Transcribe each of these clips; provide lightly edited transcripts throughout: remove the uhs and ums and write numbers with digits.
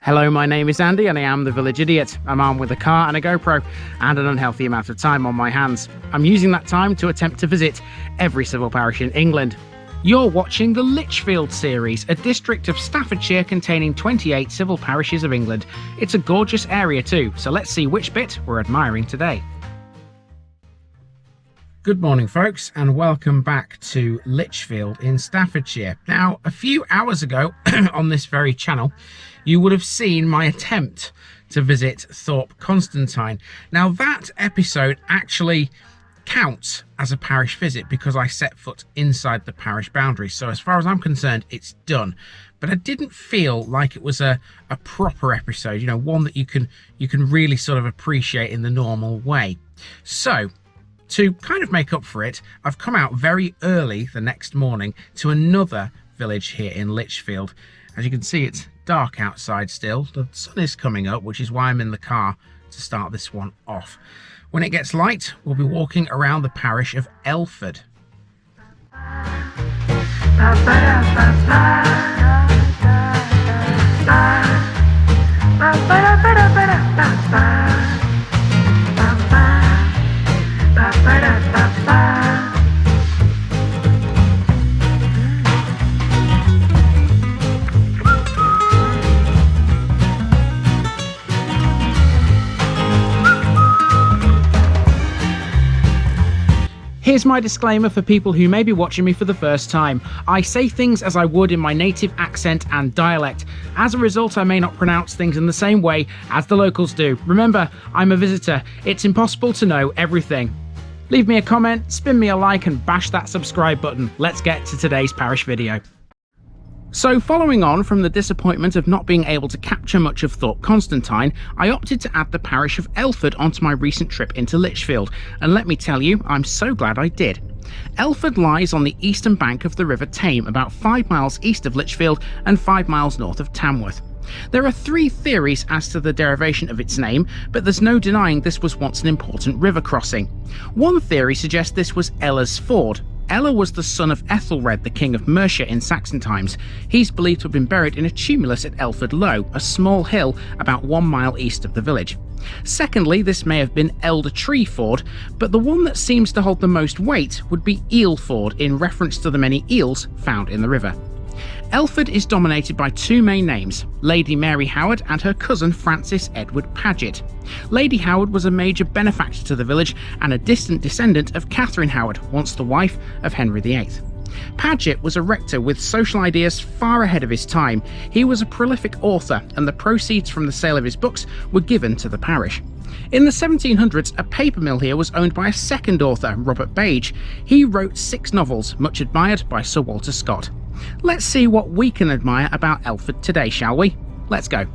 Hello, my name is Andy and I am the Village Idiot. I'm armed with a car and a GoPro and an unhealthy amount of time on my hands. I'm using that time to attempt to visit every civil parish in England. You're watching the Lichfield series, a district of Staffordshire containing 28 civil parishes of England. It's a gorgeous area too, so let's see which bit we're admiring today. Good morning folks, and welcome back to Lichfield in Staffordshire. Now, a few hours ago on this very channel, you would have seen my attempt to visit Thorpe Constantine. Now, that episode actually counts as a parish visit because I set foot inside the parish boundaries. So as far as I'm concerned, it's done. But I didn't feel like it was a proper episode, you know, one that you can really sort of appreciate in the normal way. So to kind of make up for it, I've come out very early the next morning to another village here in Lichfield. As you can see, it's dark outside still. The sun is coming up, which is why I'm in the car to start this one off. When it gets light, we'll be walking around the parish of Elford. Here's my disclaimer for people who may be watching me for the first time. I say things as I would in my native accent and dialect. As a result, I may not pronounce things in the same way as the locals do. Remember, I'm a visitor. It's impossible to know everything. Leave me a comment, spin me a like, and bash that subscribe button. Let's get to today's parish video. So following on from the disappointment of not being able to capture much of Thorpe Constantine, I opted to add the parish of Elford onto my recent trip into Lichfield, and let me tell you, I'm so glad I did. Elford lies on the eastern bank of the River Tame, about 5 miles east of Lichfield and 5 miles north of Tamworth. There are 3 theories as to the derivation of its name, but there's no denying this was once an important river crossing. One theory suggests this was Elford Ford. Ella was the son of Elthelred, the King of Mercia in Saxon times. He's believed to have been buried in a tumulus at Elford Lowe, a small hill about 1 mile east of the village. Secondly, this may have been Elder Tree Ford, but the one that seems to hold the most weight would be Eel Ford, in reference to the many eels found in the river. Elford is dominated by 2 main names, Lady Mary Howard and her cousin Francis Edward Paget. Lady Howard was a major benefactor to the village and a distant descendant of Catherine Howard, once the wife of Henry VIII. Paget was a rector with social ideas far ahead of his time. He was a prolific author, and the proceeds from the sale of his books were given to the parish. In the 1700s, a paper mill here was owned by a second author, Robert Bage. He wrote 6 novels, much admired by Sir Walter Scott. Let's see what we can admire about Elford today, shall we? Let's go.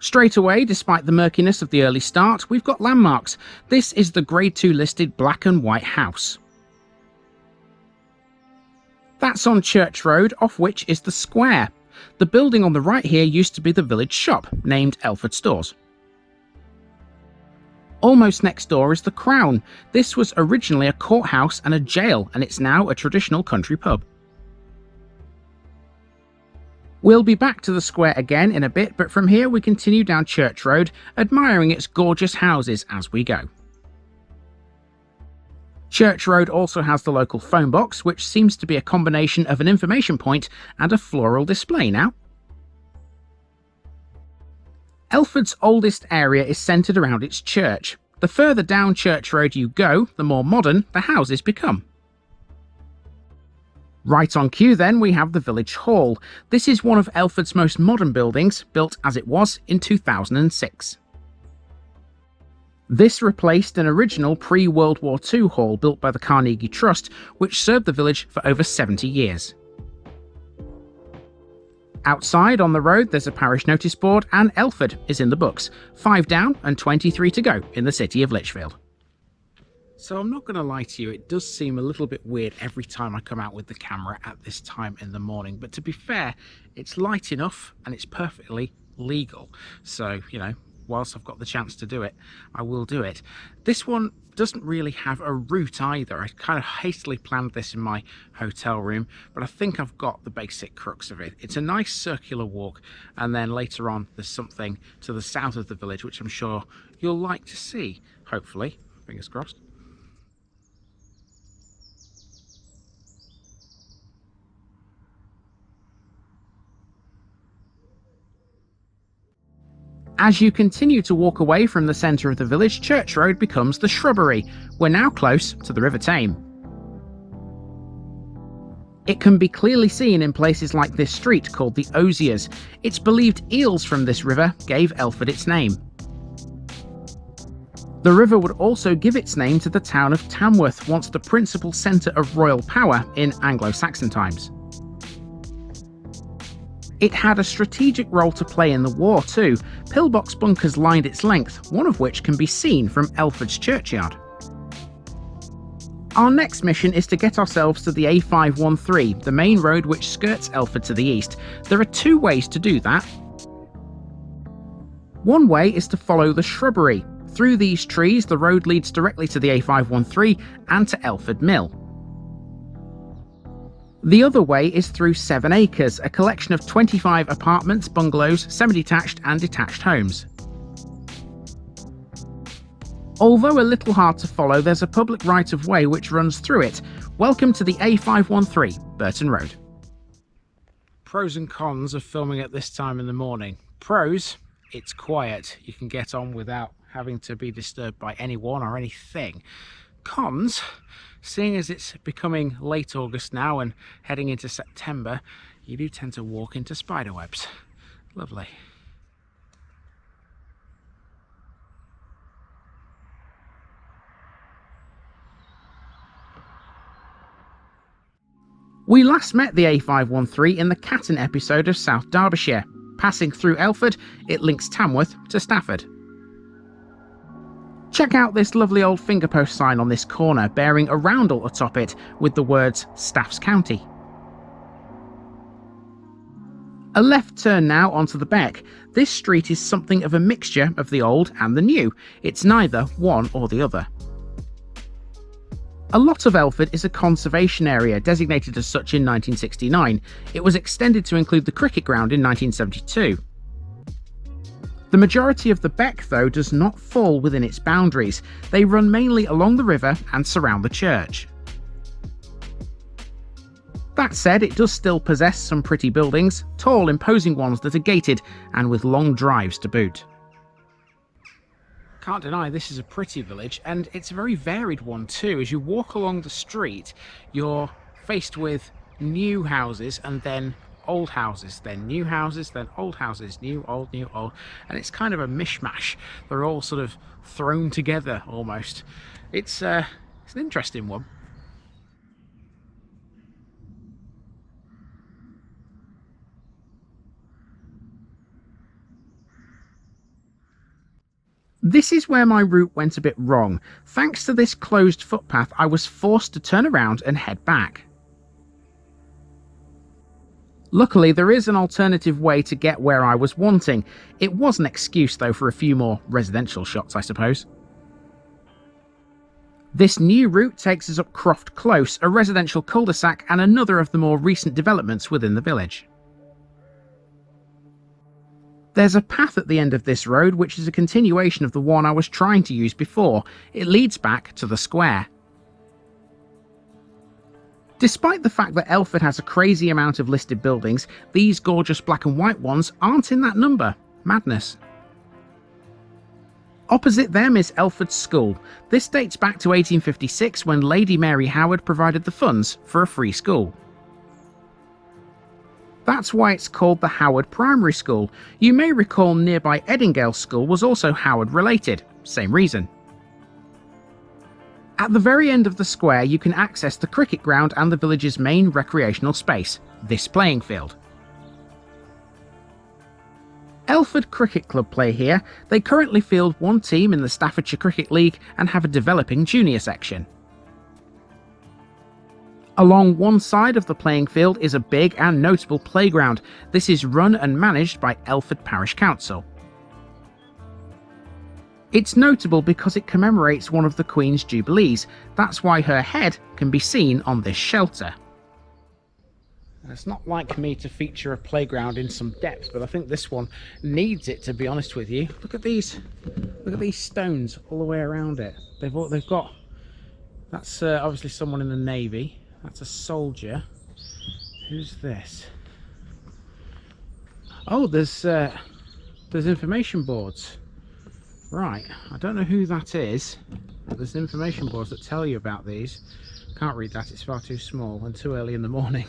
Straight away, despite the murkiness of the early start, we've got landmarks. This is the Grade 2 listed black and white house. That's on Church Road, off which is the square. The building on the right here used to be the village shop, named Elford Stores. Almost next door is the Crown. This was originally a courthouse and a jail, and it's now a traditional country pub. We'll be back to the square again in a bit, but from here we continue down Church Road, admiring its gorgeous houses as we go. Church Road also has the local phone box, which seems to be a combination of an information point and a floral display now. Elford's oldest area is centred around its church. The further down Church Road you go, the more modern the houses become. Right on cue then, we have the Village Hall. This is one of Elford's most modern buildings, built as it was in 2006. This replaced an original pre-World War II hall built by the Carnegie Trust, which served the village for over 70 years. Outside on the road there's a parish notice board, and Elford is in the books. 5 down and 23 to go in the city of Lichfield. So I'm not going to lie to you, it does seem a little bit weird every time I come out with the camera at this time in the morning, but to be fair, it's light enough and it's perfectly legal. So, you know, whilst I've got the chance to do it, I will do it. This one doesn't really have a route either. I kind of hastily planned this in my hotel room, but I think I've got the basic crux of it. It's a nice circular walk, and then later on there's something to the south of the village which I'm sure you'll like to see, hopefully, fingers crossed. As you continue to walk away from the centre of the village, Church Road becomes the shrubbery. We're now close to the River Tame. It can be clearly seen in places like this street called the Osiers. It's believed eels from this river gave Elford its name. The river would also give its name to the town of Tamworth, once the principal centre of royal power in Anglo-Saxon times. It had a strategic role to play in the war too. Pillbox bunkers lined its length, one of which can be seen from Elford's churchyard. Our next mission is to get ourselves to the A513, the main road which skirts Elford to the east. There are 2 ways to do that. One way is to follow the shrubbery. Through these trees, the road leads directly to the A513 and to Elford Mill. The other way is through 7 Acres, a collection of 25 apartments, bungalows, semi-detached and detached homes. Although a little hard to follow, there's a public right-of-way which runs through it. Welcome to the A513, Burton Road. Pros and cons of filming at this time in the morning. Pros, it's quiet. You can get on without having to be disturbed by anyone or anything. Cons, seeing as it's becoming late August now and heading into September, you do tend to walk into spiderwebs. Lovely. We last met the A513 in the Catton episode of South Derbyshire. Passing through Elford, it links Tamworth to Stafford. Check out this lovely old fingerpost sign on this corner bearing a roundel atop it with the words Staffs County. A left turn now onto the Beck. This street is something of a mixture of the old and the new. It's neither one or the other. A lot of Elford is a conservation area, designated as such in 1969. It was extended to include the cricket ground in 1972. The majority of the Beck, though, does not fall within its boundaries. They run mainly along the river and surround the church. That said, it does still possess some pretty buildings, tall, imposing ones that are gated and with long drives to boot. Can't deny this is a pretty village, and it's a very varied one too. As you walk along the street, you're faced with new houses and then old houses, then new houses, then old houses, new, old, and it's kind of a mishmash. They're all sort of thrown together almost. It's an interesting one. This is where my route went a bit wrong. Thanks to this closed footpath, I was forced to turn around and head back. Luckily, there is an alternative way to get where I was wanting. It was an excuse, though, for a few more residential shots, I suppose. This new route takes us up Croft Close, a residential cul-de-sac and another of the more recent developments within the village. There's a path at the end of this road which is a continuation of the one I was trying to use before. It leads back to the square. Despite the fact that Elford has a crazy amount of listed buildings, these gorgeous black and white ones aren't in that number. Madness. Opposite them is Elford School. This dates back to 1856 when Lady Mary Howard provided the funds for a free school. That's why it's called the Howard Primary School. You may recall nearby Eddingale School was also Howard related, same reason. At the very end of the square you can access the cricket ground and the village's main recreational space, this playing field. Elford Cricket Club play here. They currently field one team in the Staffordshire Cricket League and have a developing junior section. Along one side of the playing field is a big and notable playground. This is run and managed by Elford Parish Council. It's notable because it commemorates one of the Queen's Jubilees. That's why her head can be seen on this shelter. It's not like me to feature a playground in some depth, but I think this one needs it, to be honest with you. Look at these stones all the way around it. They've got, that's obviously someone in the Navy. That's a soldier. Who's this? Oh, there's information boards. Right, I don't know who that is, but there's information boards that tell you about these. Can't read that, it's far too small and too early in the morning.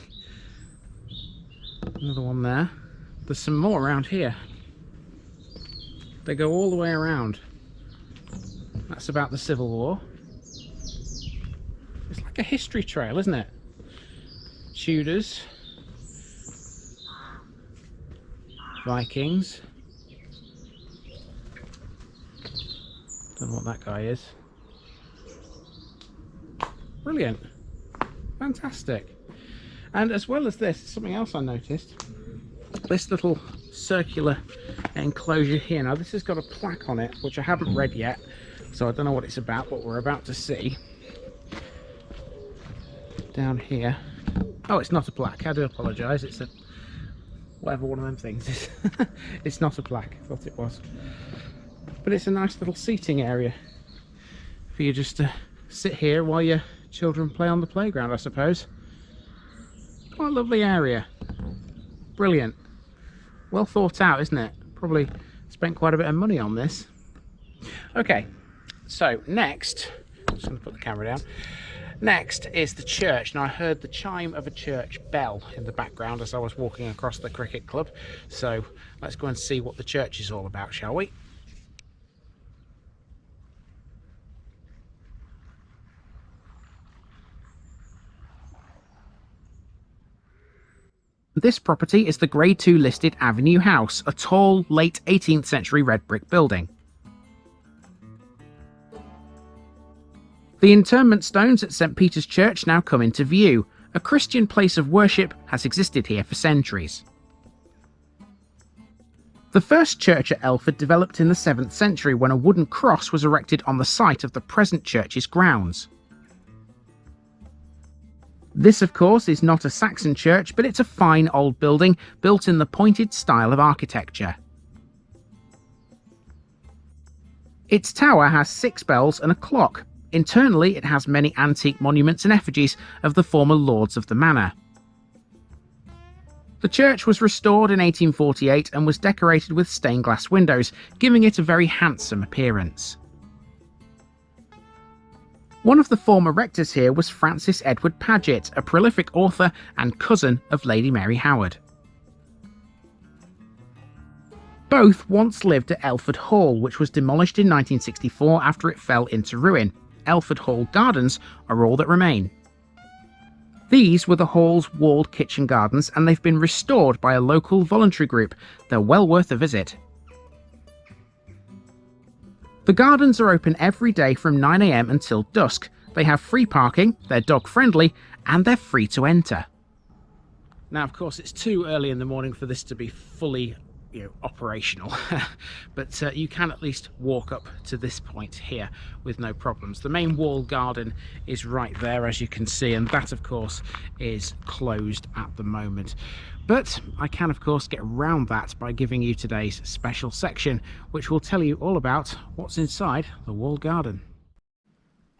Another one there. There's some more around here. They go all the way around. That's about the Civil War. It's like a history trail, isn't it? Tudors, Vikings. Don't know what that guy is. Brilliant. Fantastic. And as well as this, something else I noticed. This little circular enclosure here. Now this has got a plaque on it, which I haven't read yet, so I don't know what it's about, but we're about to see. Down here. Oh, it's not a plaque. I do apologise. It's a... whatever one of them things is. It's not a plaque. I thought it was. But it's a nice little seating area for you just to sit here while your children play on the playground, I suppose. What a lovely area. Brilliant. Well thought out, isn't it? Probably spent quite a bit of money on this. Okay, so next, I'm just going to put the camera down. Next is the church. Now I heard the chime of a church bell in the background as I was walking across the cricket club. So let's go and see what the church is all about, shall we? This property is the Grade 2 listed Avenue House, a tall, late 18th century red brick building. The interment stones at St Peter's Church now come into view. A Christian place of worship has existed here for centuries. The first church at Elford developed in the 7th century when a wooden cross was erected on the site of the present church's grounds. This, of course, is not a Saxon church, but it's a fine old building built in the pointed style of architecture. Its tower has 6 bells and a clock. Internally, it has many antique monuments and effigies of the former lords of the manor. The church was restored in 1848 and was decorated with stained glass windows, giving it a very handsome appearance. One of the former rectors here was Francis Edward Paget, a prolific author and cousin of Lady Mary Howard. Both once lived at Elford Hall, which was demolished in 1964 after it fell into ruin. Elford Hall gardens are all that remain. These were the hall's walled kitchen gardens, and they've been restored by a local voluntary group. They're well worth a visit. The gardens are open every day from 9 AM until dusk. They have free parking, they're dog friendly, and they're free to enter. Now, of course, it's too early in the morning for this to be fully operational, but you can at least walk up to this point here with no problems. The main wall garden is right there, as you can see, and that, of course, is closed at the moment. But I can, of course, get around that by giving you today's special section, which will tell you all about what's inside the walled garden.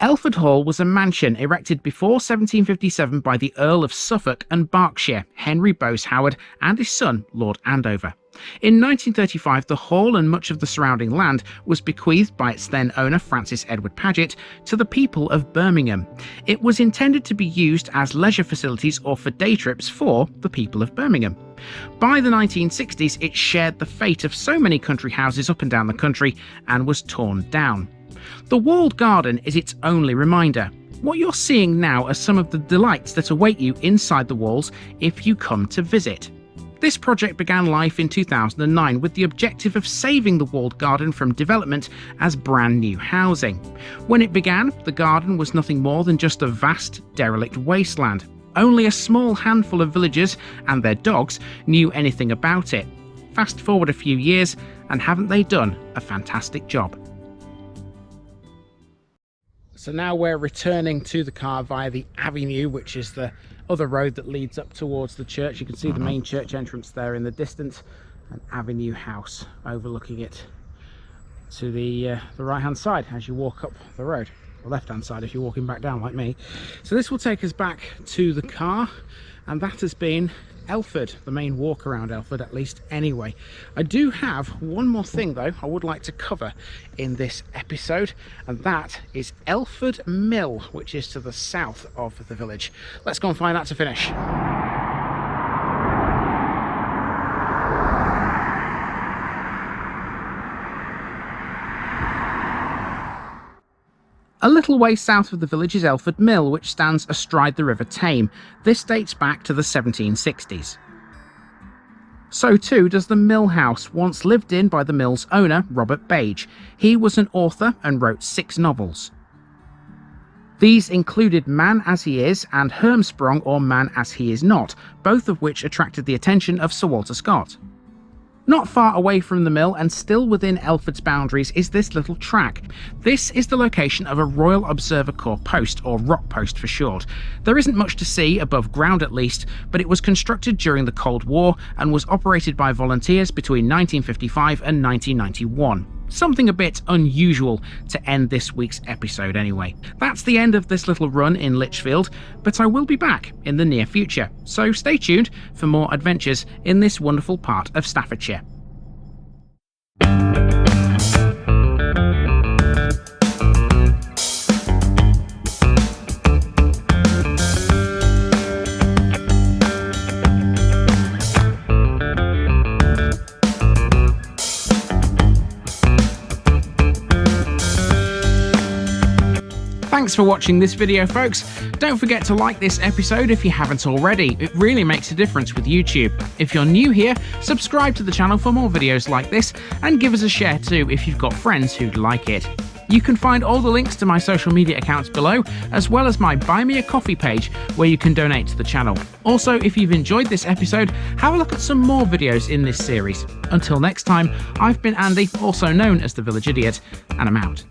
Elford Hall was a mansion erected before 1757 by the Earl of Suffolk and Berkshire, Henry Bowes Howard, and his son, Lord Andover. In 1935, the hall and much of the surrounding land was bequeathed by its then owner, Francis Edward Paget, to the people of Birmingham. It was intended to be used as leisure facilities or for day trips for the people of Birmingham. By the 1960s, it shared the fate of so many country houses up and down the country and was torn down. The walled garden is its only reminder. What you're seeing now are some of the delights that await you inside the walls if you come to visit. This project began life in 2009 with the objective of saving the walled garden from development as brand new housing. When it began, the garden was nothing more than just a vast, derelict wasteland. Only a small handful of villagers and their dogs knew anything about it. Fast forward a few years, and haven't they done a fantastic job? So now we're returning to the car via the avenue, which is the other road that leads up towards the church. You can see the main church entrance there in the distance, an avenue house overlooking it to the right hand side as you walk up the road, or left hand side if you're walking back down like me. So this will take us back to the car, and that has been Elford, the main walk around Elford, at least anyway. I do have one more thing though I would like to cover in this episode, and that is Elford Mill, which is to the south of the village. Let's go and find out to finish. A little way south of the village is Elford Mill, which stands astride the River Tame. This dates back to the 1760s. So too does the mill house, once lived in by the mill's owner, Robert Bage. He was an author and wrote 6 novels. These included Man as He Is and Hermsprong, or Man as He Is Not, both of which attracted the attention of Sir Walter Scott. Not far away from the mill and still within Elford's boundaries is this little track. This is the location of a Royal Observer Corps post, or rock post for short. There isn't much to see, above ground at least, but it was constructed during the Cold War and was operated by volunteers between 1955 and 1991. Something a bit unusual to end this week's episode anyway. That's the end of this little run in Lichfield, but I will be back in the near future, so stay tuned for more adventures in this wonderful part of Staffordshire. Thanks for watching this video, folks. Don't forget to like this episode if you haven't already. It really makes a difference with YouTube. If you're new here, subscribe to the channel for more videos like this, and give us a share too if you've got friends who'd like it. You can find all the links to my social media accounts below, as well as my Buy Me a Coffee page where you can donate to the channel. Also, if you've enjoyed this episode, have a look at some more videos in this series. Until next time, I've been Andy, also known as the Village Idiot, and I'm out.